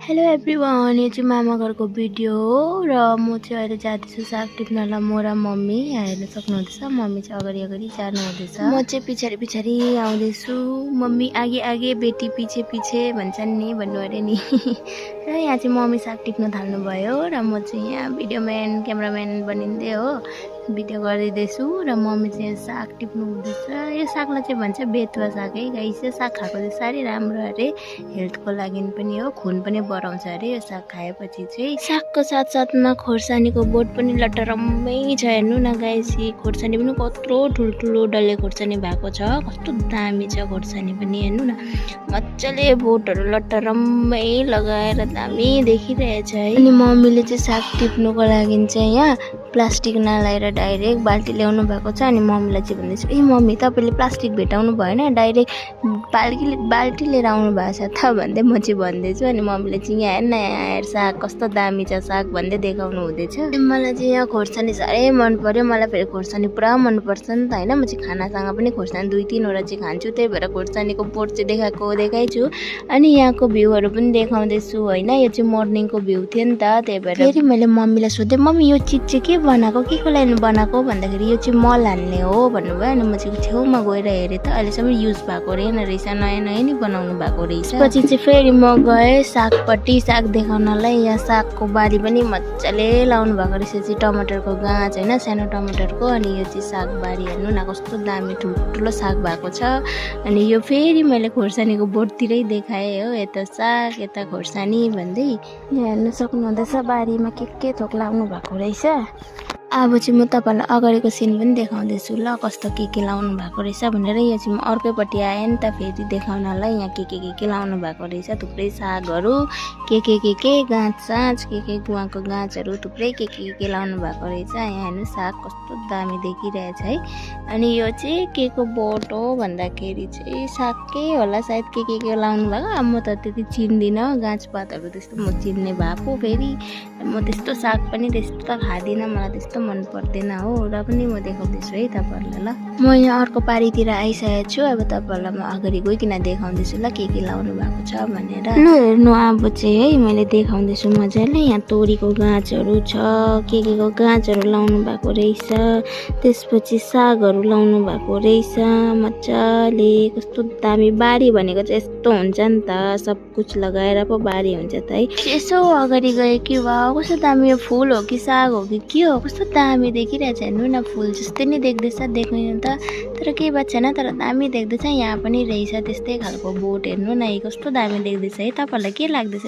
Hello everyone, यो चाहिँ मामा घरको भिडियो हो र म चाहिँ अहिले जाँदैछु साग टिप्नलाई। म र मम्मी हेर्न सक्नुहुँदैछ। मम्मी चाहिँ अगाडि अगाडि जानुहुँदैछ, म चाहिँ पछाडि पछाडि आउँदैछु। मम्मी आगे आगे बेटी पछि पछि भन्छन् नि, भन्नु अरे नि। र यहाँ चाहिँ मम्मी साग टिप्न थाल्नुभयो र म चाहिँ यहाँ भिडियोम्यान क्यामराम्यान बनिँदै हो भिडियो गरिदिँदैछु। र मम्मी चाहिँ साग टिप्नु हुँदैछ। यो सागलाई चाहिँ भन्छ बेतुवा साग है गाइस। यो साग खाएको चाहिँ साह्रै राम्रो अरे, हेल्थको लागि पनि हो, खुन पनि बढाउँछ अरे यो साग खाएपछि चाहिँ। सागको साथसाथमा खोर्सानीको बोट पनि लटरम्मै छ। हेर्नु न गाइस, खोर्सानी पनि कत्रो ठुल्ठुलो डल्ले खोर्सानी भएको छ, कस्तो दामी छ खोर्सानी पनि। हेर्नु न, मजाले बोटहरू लटरम्मै लगाएर दामी देखिरहेछ है। अनि मम्मीले चाहिँ साग टिप्नुको लागि चाहिँ यहाँ प्लास्टिक नलाएर डाइरेक्ट बाल्टी ल्याउनु भएको छ। अनि मम्मीलाई चाहिँ भन्दैछु, ए मम्मी तपाईँले प्लास्टिक भेटाउनु भएन, डाइरेक्ट बाल्टी लिएर आउनु भएको छ त भन्दै म चाहिँ भन्दैछु। अनि मम्मीले चाहिँ यहाँ हेर्न, यहाँ हेर साग कस्तो दामी छ साग भन्दै देखाउनु हुँदैछ। मलाई चाहिँ यहाँ खोर्सानी साह्रै मन पर्यो। मलाई फेरि खोर्सानी पुरा मनपर्छ नि त होइन। म चाहिँ खानासँग पनि खोर्सानी 2-3वटा चाहिँ खान्छु, त्यही भएर खोर्सानीको बोट चाहिँ देखाइछु। अनि यहाँको भ्यूहरू पनि देखाउँदैछु होइन। यो चाहिँ मर्निङको भ्यू थियो नि त, त्यही भएर फेरि मैले मम्मीलाई सोधेँ, मम्मी यो चिज चाहिँ के बनाएको, के को लागि बनाएको भन्दाखेरि यो चाहिँ मल हाल्ने हो भन्नुभयो। अनि म चाहिँ छेउमा गएर हेरेँ त अहिलेसम्म युज भएको रहेछ, नयाँ नयाँ नि बनाउनु भएको रहेछ। पछि चाहिँ फेरि म गएँ सागपट्टि, साग देखाउनलाई। यहाँ सागको बारी पनि मजाले लाउनु भएको रहेछ चाहिँ, टमाटरको गाछ होइन, सानो टमाटरको। अनि यो चाहिँ सागबारी हेर्नु न कस्तो दामी ठुल्ठुलो साग भएको छ। अनि यो फेरि मैले खोर्सानीको बोटतिरै देखाएँ हो, यता साग यता खोर्सानी भन्दै। यहाँ हेर्नु सक्नुहुँदैछ बारीमा के थोक लाउनु भएको रहेछ। अब चाहिँ म तपाईँलाई अगाडिको सिन पनि देखाउँदैछु ल, कस्तो के लाउनु भएको रहेछ भनेर। यो चाहिँ म अर्कैपट्टि आएँ नि त फेरि देखाउनलाई। यहाँ के लाउनु भएको रहेछ, थुप्रै सागहरू के गाँच साँच के गुवाको गाँचहरू थुप्रै के लाउनु भएको रहेछ। यहाँ हेर्नु साग कस्तो दामी देखिरहेछ है। अनि यो चाहिँ के को बोट हो भन्दाखेरि चाहिँ सागकै होला सायद, के लाउनु भएको। अब म त त्यति चिन्दिनँ, गाँच पातहरू त्यस्तो म चिन्ने भएको। फेरि म त्यस्तो साग पनि त्यस्तो त खाँदिनँ, मलाई त्यस्तो मन पर्दैन हो। र पनि म देखाउँदैछु है तपाईँहरूलाई ल। म यहाँ अर्को पारीतिर आइसकेको छु। अब तपाईँहरूलाई म अगाडि गइकन देखाउँदैछु ल के लाउनु भएको छ भनेर। ल हेर्नु, अब चाहिँ है मैले देखाउँदैछु मजाले। यहाँ तोरीको गाँचहरू छ, के को गाँचहरू लाउनु भएको रहेछ। त्यसपछि सागहरू लाउनु भएको रहेछ मजाले। कस्तो दामी बारी भनेको चाहिँ यस्तो हुन्छ नि त, सब कुछ लगाएर पो बारी हुन्छ त है। यसो अगाडि गयो कि वा कस्तो दामी, यो फुल हो कि साग हो कि के हो, कस्तो दामी देखिरहेछ। हेर्नु न, फुल जस्तै नै देख्दैछ देख्नु त, तर केही बात छैन, तर दामी देख्दैछ। यहाँ पनि रहेछ त्यस्तै खालको बोट, हेर्नु न कस्तो दामी देख्दैछ है। तपाईँहरूलाई के लाग्दैछ?